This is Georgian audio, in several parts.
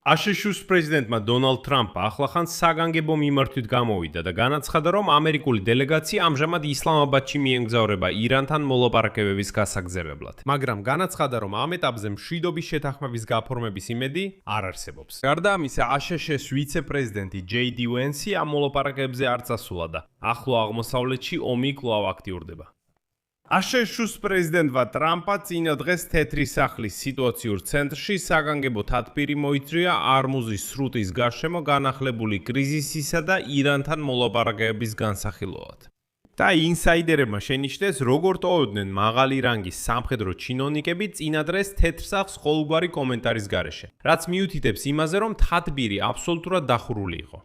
აშშ-ს პრეზიდენტმა დონალდ ტრამპმა ახლახან საგანგებო მიმართვით გამოვიდა და განაცხადა, რომ ამერიკული დელეგაცია ამჟამად ისლამაბადში მიემგზავრება ირანთან მოლაპარაკებების გასაგრძელებლად. მაგრამ განაცხადა, რომ ამ ეტაპზე მშვიდობის შეთანხმების გაფორმების იმედი არ არსებობს. გარდა ამისა, აშშ-ს ვიცე-პრეზიდენტი ჯეი-დი ვენსი ამ მოლაპარაკებებზე არ წასულა და ახლო აღმოსავლეთში ომი კვლავ აქტიურდება. აშშ-ს პრეზიდენტმა ტრამპმა წინა დღეს თეთრი სახლის სიტუაციურ ცენტრში საგანგებო თათბირი მოიწვია არმუზის სრუტის გარშემო განახლებული კრიზისისა და ირანთან მოლაპარაკებების განსახილველად. და ინსაიდერებმა შენიშნეს, როგორ ტოვებდნენ მაღალი რანგის სამხედრო ჩინოვნიკები წინა დღეს თეთრ სახლს ყოველგვარი კომენტარის გარეშე, რაც მიუთითებს იმაზე, რომ თათბირი აბსოლუტურად დახურული იყო.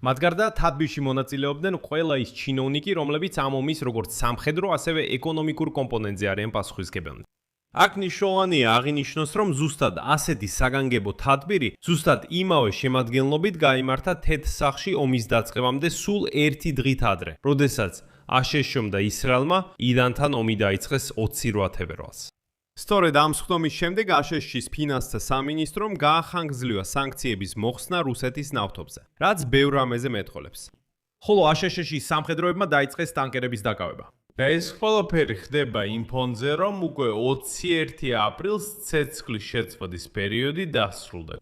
მათ გარდა თათბირში მონაწილეობდნენ ყველა ის ჩინოვნიკი, რომლებიც ამ ომის როგორც სამხედრო, ასევე ეკონომიკურ კომპონენტზე არიან პასუხისმგებელნი. აქ მნიშვნელოვანია აღინიშნოს, რომ ზუსტად ასეთი საგანგებო თათბირი ზუსტად იმავე შემადგენლობით გაიმართა თეთრ სახლში ომის დაწყებამდე სულ ერთი დღით ადრე, როდესაც აშშ-მ და ისრაელმა ირანთან ომი დაიწყეს 28 თებერვალს. სწორედ ამ სხდომის შემდეგ აშშ-ის ფინანსთა სამინისტრომ გაახანგრძლივა სანქციების მოხსნა რუსეთის ნავთობზე, რაც ბევრ რამეზე მეტყოლებს. ხოლო აშშ-ის სამხედროებმა დაიწყეს ტანკერების დაკავება. და ეს ყველაფერი ხდება იმ ფონზე, რომ უკვე 21 აპრილს ცეცხლის შეწყვეტის პერიოდი დასრულდა.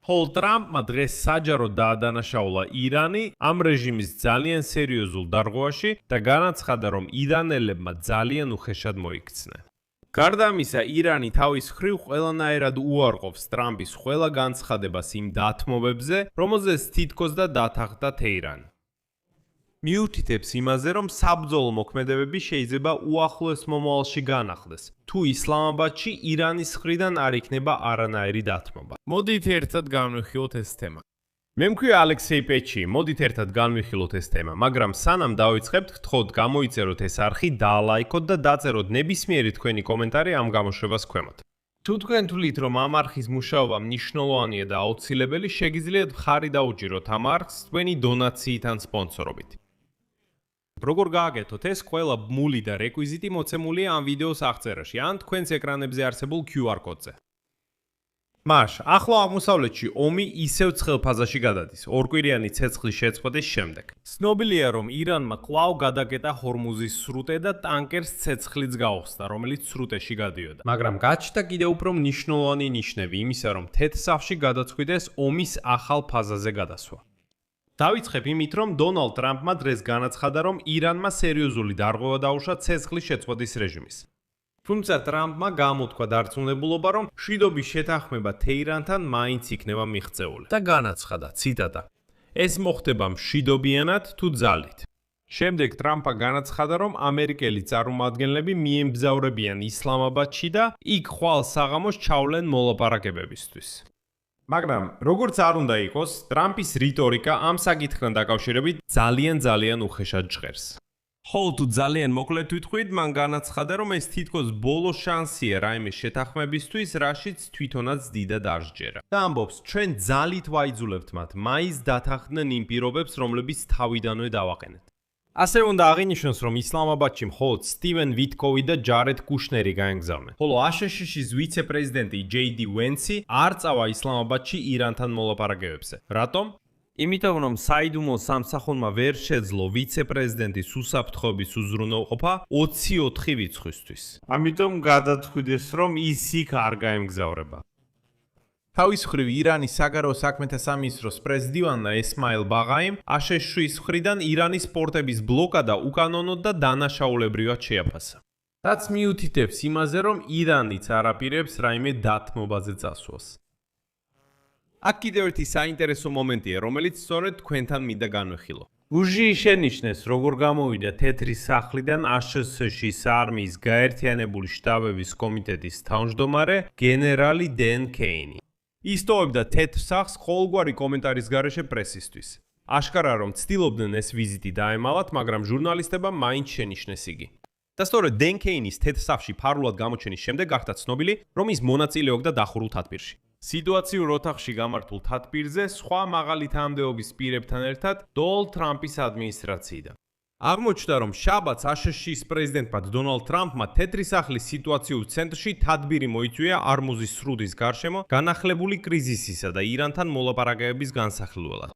ხოლო ტრამპმა დღეს საჯაროდ დაადანაშაულა ირანი ამ რეჟიმის ძალიან სერიოზულ დარღვევაში და განაცხადა, რომ ირანელებმა ძალიან უხეშად მოიქცნენ. გარდა ამისა, ირანი თავის მხრივ ყველანაირად უარყოფს ტრამპის ყველა განცხადებას იმ დათმობებზე, რომელზეც თითქოს და დათანხმდა თეირანი. მიუთითებს იმაზე, რომ საბრძოლო მოქმედებები შეიძლება უახლოეს მომავალში განახლდეს, თუ ისლამაბადში ირანის მხრიდან არ იქნება არანაირი დათმობა. მოდით ერთად განვიხილოთ ეს თემა. მე მქვია ალექსეი პეჩი, მოდით ერთად განვიხილოთ ეს თემა, მაგრამ სანამ დავიწყებთ, გთხოვთ გამოიწეროთ ეს არხი, დაალაიქოთ და დაწეროთ ნებისმიერი თქვენი კომენტარი ამ გამოშვებას ქვემოთ. თუ თქვენ თვლით, რომ ამ არხის მუშაობა მნიშვნელოვანია და აუცილებელი, შეგიძლიათ მხარი დაუჭიროთ ამ არხს თქვენი დონაციით ან სპონსორობით. როგორ გააკეთოთ ეს? ყველა ბმული და რეკვიზიტი მოცემულია ამ ვიდეოს აღწერაში ან თქვენს ეკრანებზე არსებულ QR კოდზე. მაშ, ახლო აღმოსავლეთში ომი ისევ ცხელ ფაზაში გადადის, ორკვირიანი ცეცხლის შეწყვეტის შემდეგ. ცნობილია, რომ ირანმა კვლავ გადაკეტა ჰორმუზის სრუტე და ტანკერს ცეცხლიც გაუხსნა, რომელიც სრუტეში გადიოდა. მაგრამ გაჩნდა კიდევ უფრო მნიშვნელოვანი ნიშნები იმისა, რომ თეთრ სახლში გადაწყვიტეს ომის ახალ ფაზაზე გადასვა. დავიწყებ იმით, რომ დონალდ ტრამპმა დღეს განაცხადა, რომ ირანმა სერიოზული დარღვევა დაუშვა ცეცხლის შეწყვეტის რეჟიმის. თუმცა ტრამპმა გამოთქვა დარწმუნებულობა, რომ მშვიდობის შეთანხმება თეირანთან მაინც იქნება მიღწეული და განაცხადა, ციტატა: ეს მოხდება მშვიდობიანად თუ ძალით. შემდეგ ტრამპმა განაცხადა, რომ ამერიკელი წარმომადგენლები მიემგზავრებიან ისლამაბადში და იქ ხვალ საღამოს ჩავლენ მოლაპარაკებებისთვის. მაგრამ, როგორც არ უნდა იყოს, ტრამპის რიტორიკა ამ საკითხთან დაკავშირებით ძალიან უხეშად ჟღერს. ხოლო თუ ძალიან მოკლედ ვიტყვით, მან განაცხადა, რომ ეს თითქოს ბოლო შანსია რაიმე შეთანხმებისთვის, რაშიც თვითონაც დიდად არ სჯერა. და ამბობს, ჩვენ ძალით ვაიძულებთ მათ, მაინც დათანხმდნენ იმ პირობებს, რომლებიც თავიდანვე დავაყენეთ. ასევე უნდა აღინიშნოს, რომ ისლამაბადში მხოლოდ სტივენ ვიტკოვი და ჯარედ კუშნერი გაემგზავრნენ. ხოლო აშშ-ის ვიცე-პრეზიდენტი ჯეი-დი ვენსი არ წავა ისლამაბადში ირანთან მოლაპარაკებებზე. რატომ? იმიტომ, რომ საიდუმლო სამსახურმა ვერ შეძლო ვიცე-პრეზიდენტის უსაფრთხოების უზრუნველყოფა 24 რიცხვისთვის. ამიტომ გადაწყვიტეს, რომ ის იქ არ გაემგზავრება. თავის მხრივ ირანის საგარეო საქმეთა სამინისტროს პრეზ-დივანმა ესმაილ ბაღაიმ აშშ-ის მხრიდან ირანის პორტების ბლოკადა უკანონოდ და დანაშაულებრივად შეაფასა. რაც მიუთითებს იმაზე, რომ ირანიც არ აპირებს რაიმე დათმობაზე წასვლას. აქ კიდევ ერთი საინტერესო მომენტია, რომელიც სწორედ თქვენთან მინდა განვიხილო. უჟი შენიშნეს, როგორ გამოვიდა თეთრი სახლიდან აშშ-ის არმიის გაერთიანებული შტაბების კომიტეტის თავმჯდომარე გენერალი დენ კეინი. ის ტოვებდა თეთრ სახლს ყოველგვარი კომენტარის გარეშე პრესისთვის. აშკარა რომ ცდილობდნენ ეს ვიზიტი დაემალათ, მაგრამ ჟურნალისტებმა მაინც შენიშნეს იგი. და სწორედ დენ კეინის თეთრ სახლში ფარულად გამოჩენის შემდეგ გახდა ცნობილი, რომ ის მონაწილეობდა დახურულ თათბირში. სიტუაციურ ოთახში გამართულ თათბირზე სხვა მაღალი თანამდებობის პირებთან ერთად დონალდ ტრამპის ადმინისტრაციიდან. აღმოჩნდა, რომ შაბათს აშშ-ის პრეზიდენტმა დონალდ ტრამპმა თეთრი სახლის სიტუაციურ ცენტრში თადბირი მოიწვია არმუზის სრუდის გარშემო განახლებული კრიზისისა და ირანთან მოლაპარაკებების განსახილველად.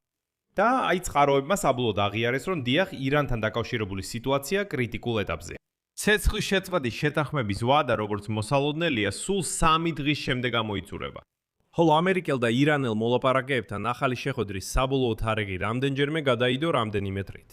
და აი წყაროებმა საბოლოოდ აღიარეს, რომ დიახ, ირანთან დაკავშირებული სიტუაცია კრიტიკულ ეტაპზეა. ცეცხლის შეწყვეტის შეთანხმების ვადა, როგორც მოსალოდნელია, სულ 3 დღის შემდეგ გამოიწურება. ხოლო ამერიკელ და ირანელ მოლაპარაკეებთან ახალი შეხვედრის საბოლოო თარიღი რამდენჯერმე გადაიდო რამდენიმე დღით.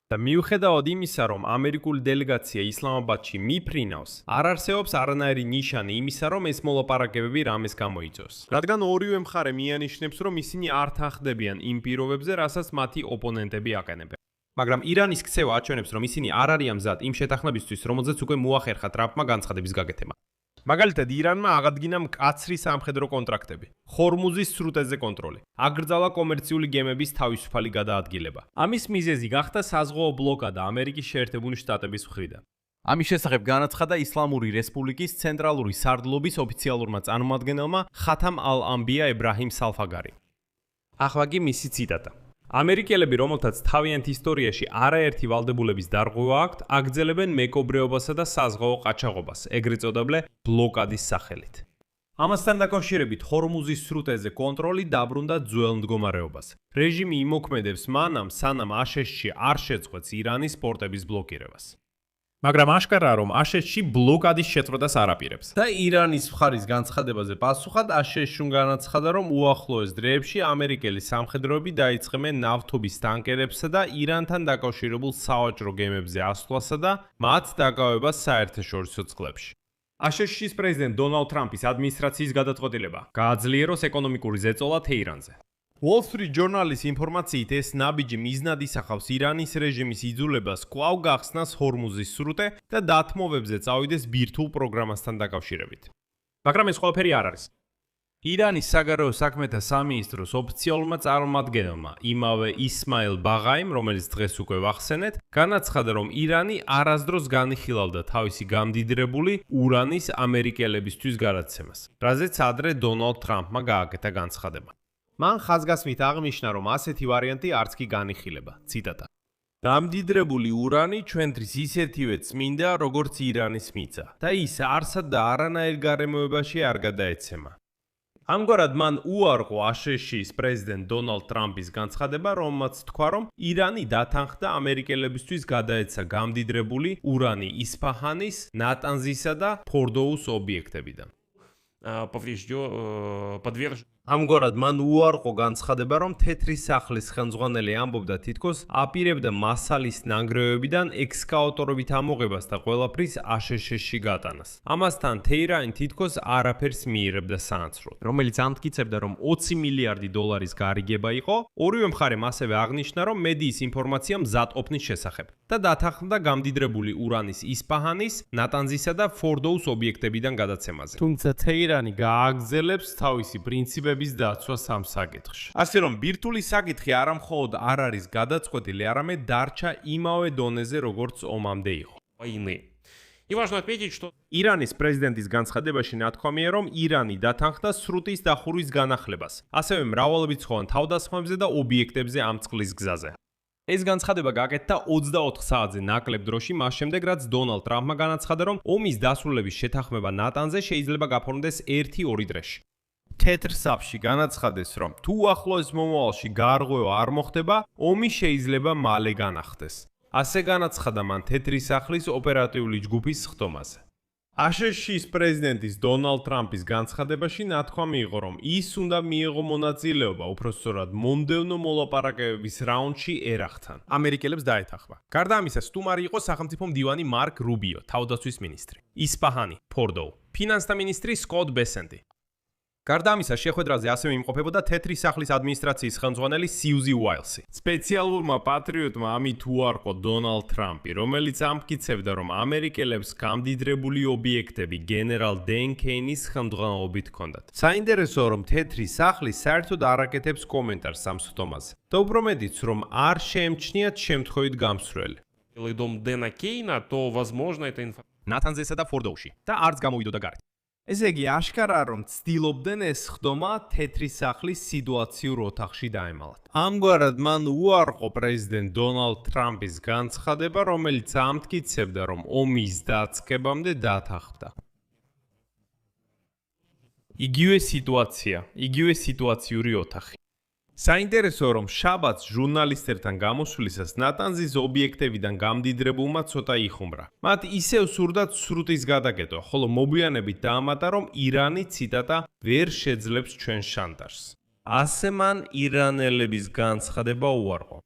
და მიუხედავად იმისა, რომ ამერიკული დელეგაცია ისლამაბადში მიფრინავს, არ არსებობს არანაირი ნიშანი იმისა, რომ ეს მოლაპარაკებები რამეს გამოიწვევს. რადგან ორივე მხარე მიანიშნებს, რომ ისინი არ თანხდებიან იმ პირობებზე, რასაც მათი ოპონენტები აყენებენ. მაგრამ ირანის ქცევა აჩვენებს, რომ ისინი არ არიან მზად იმ შეთანხმებისთვის, რომელზეც უკვე მოახერხა ტრამპმა განცხადების გაკეთება. მაგალითად, ირანმა აღადგინა მკაცრი სამხედრო კონტრაქტები, ხორმუზის სრუტეზე კონტროლი, აკრძალა კომერციული გემების თავისუფალი გადაადგილება. ამის მიზეზი გახდა საზღვაო ბლოკადა ამერიკის შეერთებული შტატების მხრიდან. ამის შესახებ განაცხადა ისლამური რესპუბლიკის ცენტრალური სარდლობის ოფიციალურმა წარმომადგენელმა ხათამ ალ-ამბია ებრაჰიმ სალფაგარი. ახლა კი მისი ციტატა. ამერიკელები, რომელთაც თავიანთ ისტორიაში არაერთი ვალდებულების დარღვევა აქვთ, აგრძელებენ მეკობრეობასა და საზღვაო ყაჩაღობას, ეგრეთ წოდებული ბლოკადის სახელით. ამასთან დაკავშირებით ხორმუზის სრუტეზე კონტროლი დაბრუნდა ძველ მდგომარეობას. რეჟიმი იმოქმედებს მანამ, სანამ აშშ-ში არ შეწყვეტს ირანის პორტების ბლოკირებას. მაგრამ აშკარაა, რომ აშშ-ში ბლოკადის შეწყვეტას არ აპირებს. და ირანის მხარის განცხადებაზე პასუხად აშშ-ში განაცხადა, რომ უახლოეს დღეებში ამერიკელი სამხედროები დაიწყებენ ნავთობის ტანკერებსა და ირანთან დაკავშირებულ სავაჭრო გემებზე ასვლასა და მათ დაკავებას საერთაშორისო წყლებში. აშშ-ის პრეზიდენტ დონალდ ტრამპის ადმინისტრაციის გადაწყვეტილება გააძლიეროს ეკონომიკური ზეწოლა თეირანზე. Wall Street Journal-ის ინფორმაციით ეს ნაბიჯი მიზნად ისახავს ირანის რეჟიმის იძულებას კვლავ გახსნას ჰორმუზის სრუტე და დათმობებზე წავიდეს ბირთვულ პროგრამასთან დაკავშირებით. მაგრამ ეს ყველაფერი არ არის. ირანის საგარეო საქმეთა სამინისტროს ოფიციალურმა წარმომადგენელმა იმავე ისმაილ ბაღაიმ, რომელიც დღეს უკვე ვახსენეთ, განაცხადა, რომ ირანი არასდროს განიხილავდა თავისი გამდიდრებული ურანის ამერიკელებისთვის გადაცემას, რაზეც ადრე დონალდ ტრამპმა გააკეთა განცხადება. მან ხაზგასმით აღნიშნა, რომ ასეთი ვარიანტი არც კი განიხილება. ციტატა. გამდიდრებული ურანი ჩვენთვის ისეთივე წმინდა, როგორც ირანის მიწა და ის არსად და არანაირ გარემოებაში არ გადაეცემა. ამგვარად მან უარყო აშშ-ის პრეზიდენტ დონალდ ტრამპის განცხადება, რომელმაც თქვა, რომ ირანი დათანხმდა ამერიკელებისთვის გადაეცა გამდიდრებული ურანი ისფაჰანის, ნატანზისა და ფორდოუს ობიექტებიდან. ამგვარად მან უარყო განცხადება, რომ თეთრი სახლის ხელმძღვანელი ამბობდა თითქოს აპირებდა მასალის ნანგრევებიდან ექსკავატორებით ამოღებას და ყველაფრის აშშ-ში გატანას. ამასთან თეირანი თითქოს არაფერს მიიღებდა საანცროდ, რომელიც ამტკიცებდა, რომ 20 მილიარდი დოლარის გარიგება იყო. ორივე მხარემ ასევე აღნიშნა, რომ მედიის ინფორმაცია მზადყოფნის შესახებ და დათანხმდა გამდიდრებული ურანის ისფაჰანის, ნატანზისა და ფორდოუს ობიექტებიდან გადაცემაზე. თუმცა თეირანი გააგრძელებს თავისი პრინციპები დაცვას ამ საკითხში. ასე რომ ბირთვული საკითხი არა მხოლოდ არ არის გადაწყვეტილი, არამედ დარჩა იმავე დონეზე, როგორც ომამდე იყო. ირანის პრეზიდენტის განცხადებაში ნათქვამია, რომ ირანი დათანხმდა სრუტის დახურვის განახლებას, ასევე მრავალრიცხოვან თავდასხმებზე და ობიექტებზე ამ წყლის გზაზე. ეს განცხადება გაკეთდა 24 საათზე ნაკლებ დროში მას შემდეგ, რაც დონალდ ტრამპმა განაცხადა, რომ ომის დასრულების შეთანხმება ნატანზე შეიძლება გაფორმდეს 1-2 დღეში. თეთრ საფში განაცხადეს, რომ თუ ახლოეს მომავალში გარღვევა არ მოხდება, ომი შეიძლება მალე განახდეს. ასე განაცხადა მან თეთრი სახლის ოპერატიული ჯგუფის ხდომაზე. აშშ-ის პრეზიდენტის დონალდ ტრამპის განცხადებაში ნათქვამი იყო, რომ ის უნდა მიიღო მონაწილეობა უпростоრად მომდევნო მოლაპარაკებების რაუნდში ერახთან. ამერიკელებს დაეთანხმა. გარდა ამისა, სტუმარი იყო სახელმწიფო მდივანი მარკ რუბიო, თავდაცვის მინისტრი, ისფაჰანი, ფორდოუ, ფინანსთა მინისტრი სკოტ ბესენტი. გარდა ამისა, შეხვედრაზე ასევე იმყოფებოდა თეთრი სახლის ადმინისტრაციის ხელმძღვანელი სიუზი უაილსი. სპეციალურმა პატრიოტმა ამით უარყო დონალდ ტრამპი, რომელიც ამტკიცებდა, რომ ამერიკელებს გამდიდრებული ობიექტები გენერალ დენ კეინის ხელმძღვანელობით ჰქონდათ. საინტერესოა, რომ თეთრი სახლი საერთოდ არ აკეთებს კომენტარს ამ სხდომაზე. და უფრო მეტიც, რომ არ შეემჩნიათ შემთხვევით გამსვლელი. Дом Дэна Кейна, то, возможно, это ნატანზესა და ფორდოუში და არც გამოვიდოდა გარეთ. ესე იგი, აშკარაა, რომ ცდილობდნენ ეს ხდომა თეთრი სახლის სიტუაციურ ოთახში დაემალათ. ამგვარად მან უარყო პრეზიდენტ დონალდ ტრამპის განცხადება, რომელიც ამტკიცებდა, რომ ომის დაწყებამდე დათანხმდა. იგივე სიტუაცია, იგივე სიტუაციური ოთახი. საინტერესოა, რომ შაბათს ჟურნალისტებთან გამოსვლისას ნატანზის ობიექტებიდან გამდიდრებულმა ცოტა იხუმრა. მათ ისევ სურდათ სრუტის გადაკეთვა, ხოლო მოგვიანებით დაამატა, რომ ირანი, ციტატა, ვერ შეძლებს ჩვენ შანტაჟს. ასე მან ირანელების განცხადება უარყო.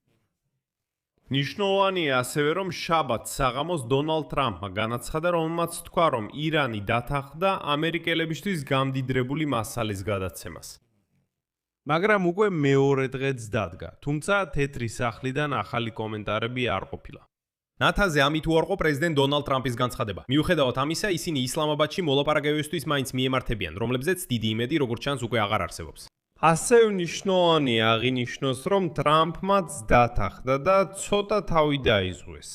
ნიშნულოვანია ასევე, რომ შაბათს საღამოს დონალდ ტრამპმა განაცხადა, რომელმაც თქვა, რომ ირანი დათანხმდა ამერიკელებისთვის გამდიდრებული მასალის გადაცემას. მაგრამ უკვე მეორე დღეც დადგა, თუმცა თეთრი სახლიდან ახალი კომენტარები არ ყოფილა. ნათანზე ამით უარყო პრეზიდენტ დონალდ ტრამპის განცხადება. მიუხედავად ამისა, ისინი ისლამაბადში მოლაპარაკებებისთვის მაინც მიემართებიან, რომლებზეც დიდი იმედი, როგორც ჩანს, უკვე აღარ არსებობს. ასევე მნიშვნელოვანია აღინიშნოს, რომ ტრამპმაც დათანხმდა და ცოტა თავი დაიზღვეს.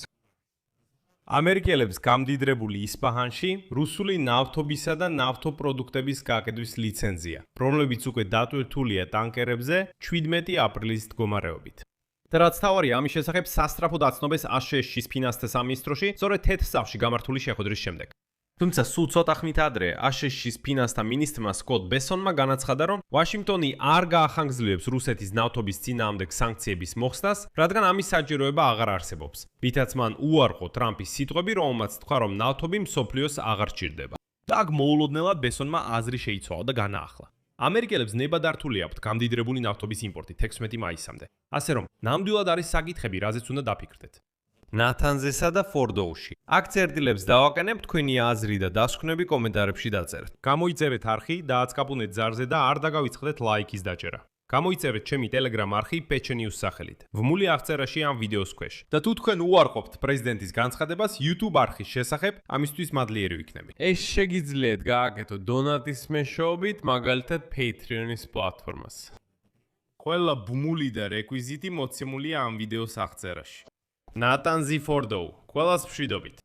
ამერიკელებს გამდიდრებული ისპაჰანში რუსული ნავთობისა და ნავთობპროდუქტების გაკეთვის ლიცენზია, რომლებიც უკვე დატვირთულია ტანკერებზე 17 აპრილის მდგომარეობით. და რაც თავარია, ამის შესახებ სასწრაფოდ აცნობეს აშშ-ის ფინანსთა სამინისტროში, სწორედ თეთრ სახლში გამართული შეხვედრის შემდეგ. თუმცა სულ ცოტა ხნით ადრე აშშ-ის ფინანსთა მინისტრმა სკოტ ბესონმა განაცხადა, რომ ვაშინგტონი არ გაახანგრძლივებს რუსეთის ნავთობის წინააღმდეგ სანქციების მოხსნას, რადგან ამის საჭიროება აღარ არსებობს. რითაც მან უარყო ტრამპის სიტყვები, რომელმაც თქვა, რომ ნავთობი მსოფლიოს აღარ ჭირდება. და აქ მოულოდნელად ბესონმა აზრი შეიცვალა და განაახლა. ამერიკელებს ნებადართული აქვთ გამდიდრებული ნავთობის იმპორტი 16 მაისამდე. ასე რომ, ნამდვილად არის საკითხები, რაზეც უნდა დაფიქრდეთ. ნათანზესა და ფორდოუში. აქ წერტილებს დავაყენებ, თქვენი აზრი და დასკვნები კომენტარებში დაწერთ. გამოიწერეთ არხი და აცკაპუნეთ ზარზე და არ დაგავიწყდეთ ლაიქის დაჭერა. გამოიწერეთ ჩემი Telegram არხი Pechenius სახელით. ვმული აღწერაში ამ ვიდეოს ქვეშ. და თუ თქვენ უარყოფთ პრეზიდენტის განცხადებას YouTube არხის შესახებ, ამისთვის მადლიერი ვიქნები. ეს შეგიძლიათ გააკეთოთ დონატის მეშვეობით, მაგალითად Patreon-ის პლატფორმას. ყველა ბმული და რეკვიზიტი მოცემულია ამ ვიდეოს აღწერაში. ნატანზი ფორდოუ, ყველას მშვიდობით.